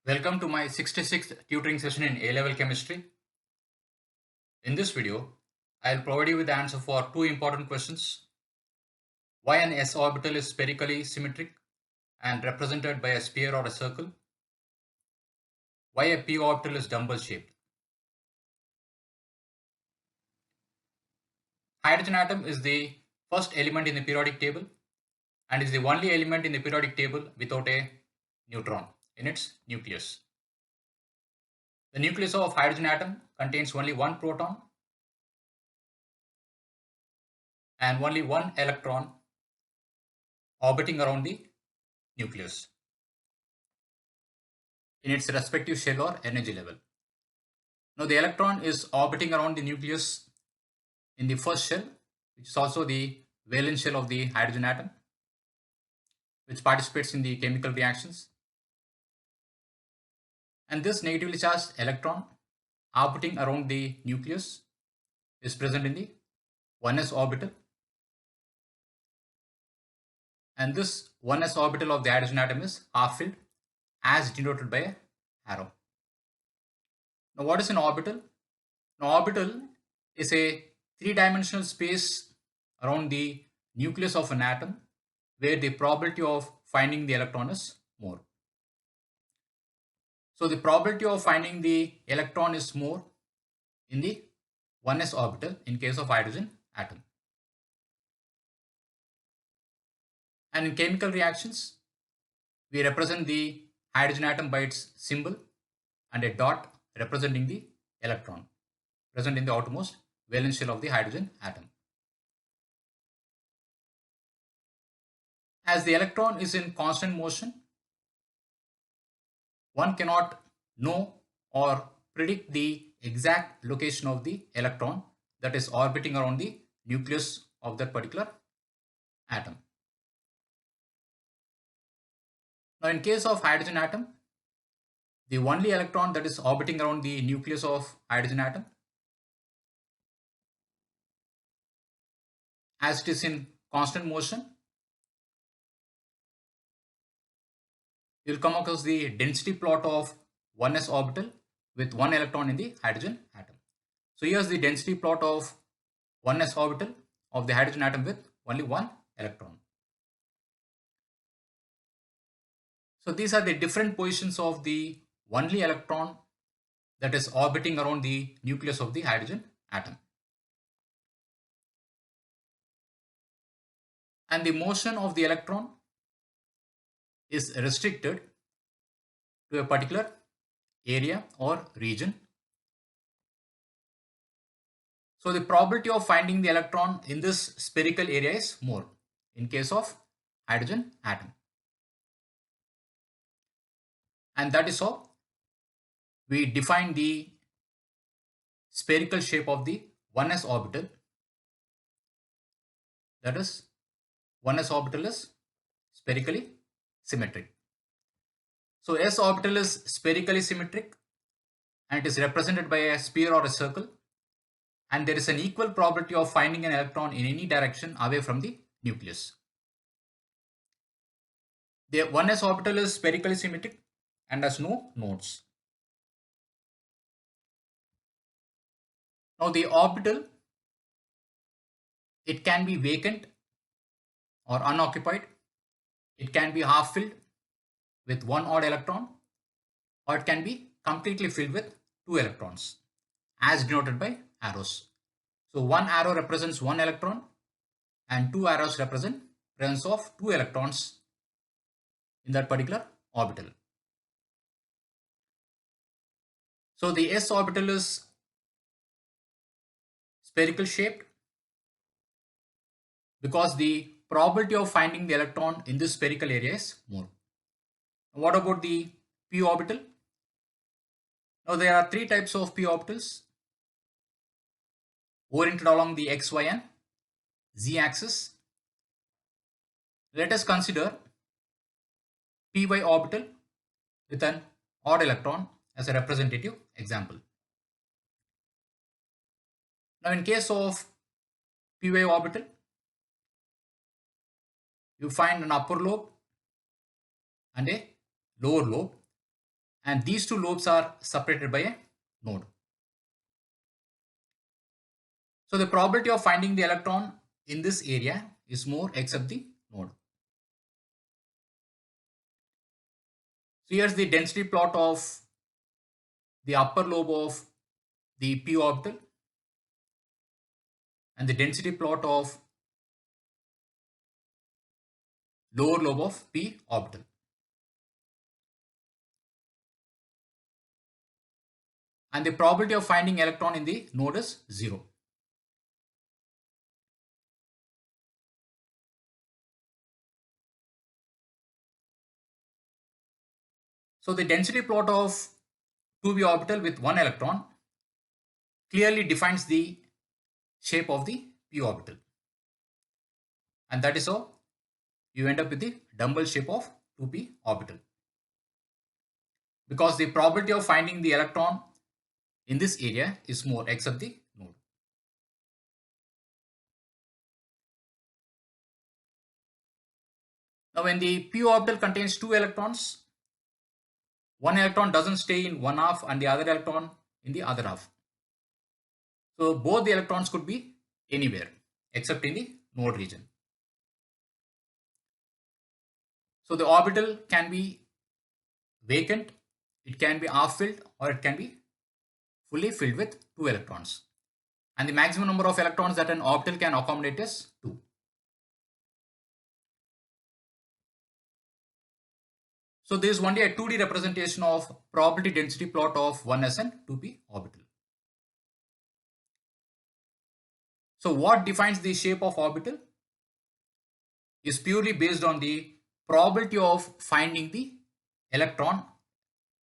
Welcome to my 66th tutoring session in A-level chemistry. In this video, I'll provide you with the answer for two important questions. Why an s orbital is spherically symmetric and represented by a sphere or a circle? Why a p orbital is dumbbell-shaped? Hydrogen atom is the first element in the periodic table and is the only element in the periodic table without a neutron in its nucleus. The nucleus of hydrogen atom contains only one proton and only one electron orbiting around the nucleus in its respective shell or energy level. Now the electron is orbiting around the nucleus in the first shell, which is also the valence shell of the hydrogen atom, which participates in the chemical reactions. And this negatively charged electron orbiting around the nucleus is present in the 1s orbital. And this 1s orbital of the hydrogen atom is half filled as denoted by an arrow. Now what is an orbital? An orbital is a three-dimensional space around the nucleus of an atom where the probability of finding the electron is more. So the probability of finding the electron is more in the 1s orbital in case of hydrogen atom. And in chemical reactions, we represent the hydrogen atom by its symbol and a dot representing the electron present in the outermost valence shell of the hydrogen atom. As the electron is in constant motion, one cannot know or predict the exact location of the electron that is orbiting around the nucleus of that particular atom. Now in case of hydrogen atom, the only electron that is orbiting around the nucleus of hydrogen atom, as it is in constant motion, you will come across the density plot of 1s orbital with one electron in the hydrogen atom. So here's the density plot of 1s orbital of the hydrogen atom with only one electron. So these are the different positions of the only electron that is orbiting around the nucleus of the hydrogen atom. And the motion of the electron is restricted to a particular area or region. So the probability of finding the electron in this spherical area is more in case of hydrogen atom. And that is how we define the spherical shape of the 1s orbital. That is, 1s orbital is spherically symmetric. So s orbital is spherically symmetric and it is represented by a sphere or a circle, and there is an equal probability of finding an electron in any direction away from the nucleus. The 1s orbital is spherically symmetric and has no nodes. Now the orbital, it can be vacant or unoccupied. It can be half filled with one odd electron, or it can be completely filled with two electrons as denoted by arrows. So one arrow represents one electron and two arrows represent presence of two electrons in that particular orbital. So the s orbital is spherical shaped because the probability of finding the electron in this spherical area is more. What about the p orbital? Now there are three types of p orbitals oriented along the x, y and z axis. Let us consider py orbital with an odd electron as a representative example. Now in case of py orbital, you find an upper lobe and a lower lobe, and these two lobes are separated by a node. So the probability of finding the electron in this area is more except the node. So here's the density plot of the upper lobe of the p orbital and the density plot of lower lobe of p orbital. And the probability of finding electron in the node is 0. So the density plot of 2p orbital with one electron clearly defines the shape of the p orbital. And that is how you end up with the dumbbell shape of 2p orbital. Because the probability of finding the electron in this area is more except the node. Now when the p orbital contains two electrons, one electron doesn't stay in one half and the other electron in the other half. So both the electrons could be anywhere except in the node region. So the orbital can be vacant, it can be half filled, or it can be fully filled with two electrons. And the maximum number of electrons that an orbital can accommodate is 2. So this is only a 2D representation of probability density plot of 1s and 2p orbital. So what defines the shape of orbital is purely based on the probability of finding the electron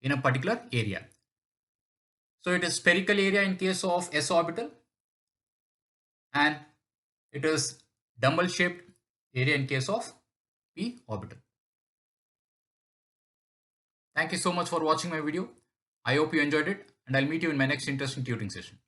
in a particular area. So it is spherical area in case of s orbital, and it is dumbbell-shaped area in case of p orbital. Thank you so much for watching my video. I hope you enjoyed it, and I'll meet you in my next interesting tutoring session.